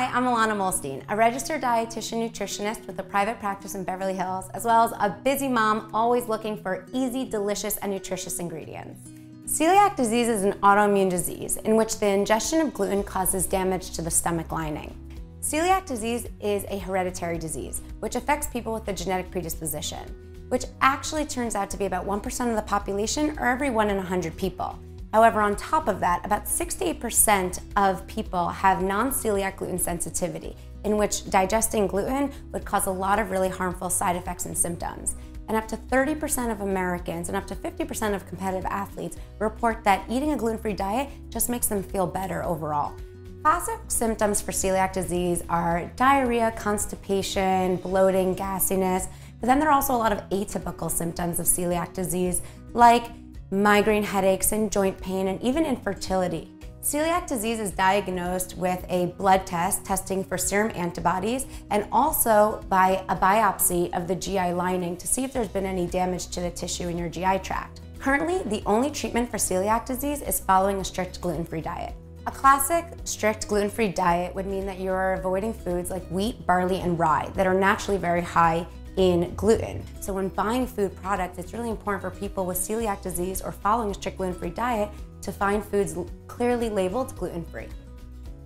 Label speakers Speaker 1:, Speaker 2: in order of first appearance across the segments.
Speaker 1: Hi, I'm Ilana Muhlstein, a registered dietitian nutritionist with a private practice in Beverly Hills, as well as a busy mom always looking for easy, delicious, and nutritious ingredients. Celiac disease is an autoimmune disease in which the ingestion of gluten causes damage to the stomach lining. Celiac disease is a hereditary disease, which affects people with a genetic predisposition, which actually turns out to be about 1% of the population, or every 1 in 100 people. However, on top of that, about 68% of people have non-celiac gluten sensitivity, in which digesting gluten would cause a lot of really harmful side effects and symptoms. And up to 30% of Americans and up to 50% of competitive athletes report that eating a gluten-free diet just makes them feel better overall. Classic symptoms for celiac disease are diarrhea, constipation, bloating, gassiness, but then there are also a lot of atypical symptoms of celiac disease, like migraine headaches and joint pain, and even infertility. Celiac disease is diagnosed with a blood test testing for serum antibodies and also by a biopsy of the GI lining to see if there's been any damage to the tissue in your GI tract. Currently, the only treatment for celiac disease is following a strict gluten-free diet. A classic strict gluten-free diet would mean that you're avoiding foods like wheat, barley, and rye that are naturally very high in gluten. So when buying food products, it's really important for people with celiac disease or following a strict gluten-free diet to find foods clearly labeled gluten-free.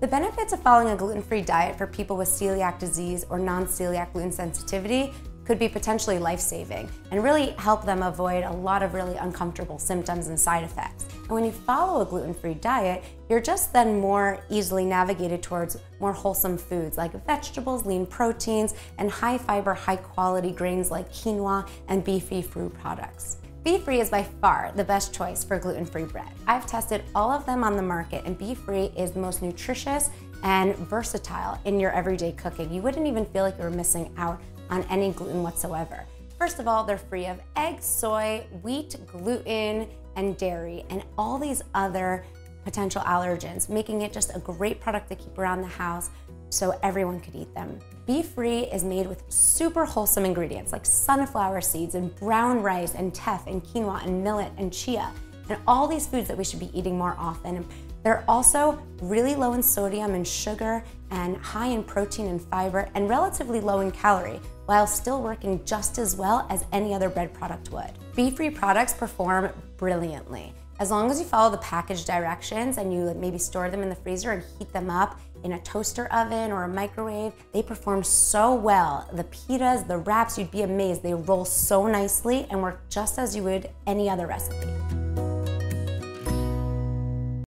Speaker 1: The benefits of following a gluten-free diet for people with celiac disease or non-celiac gluten sensitivity could be potentially life-saving and really help them avoid a lot of really uncomfortable symptoms and side effects. And when you follow a gluten-free diet, you're just then more easily navigated towards more wholesome foods like vegetables, lean proteins, and high-fiber, high-quality grains like quinoa and BFree food products. BFree is by far the best choice for gluten-free bread. I've tested all of them on the market, and BFree is the most nutritious and versatile in your everyday cooking. You wouldn't even feel like you were missing out on any gluten whatsoever. First of all, they're free of egg, soy, wheat, gluten, and dairy, and all these other potential allergens, making it just a great product to keep around the house so everyone could eat them. BFree is made with super wholesome ingredients like sunflower seeds and brown rice and teff and quinoa and millet and chia, and all these foods that we should be eating more often. They're also really low in sodium and sugar and high in protein and fiber and relatively low in calorie, while still working just as well as any other bread product would. BFree products perform brilliantly. As long as you follow the package directions and you maybe store them in the freezer and heat them up in a toaster oven or a microwave, they perform so well. The pitas, the wraps, you'd be amazed. They roll so nicely and work just as you would any other recipe.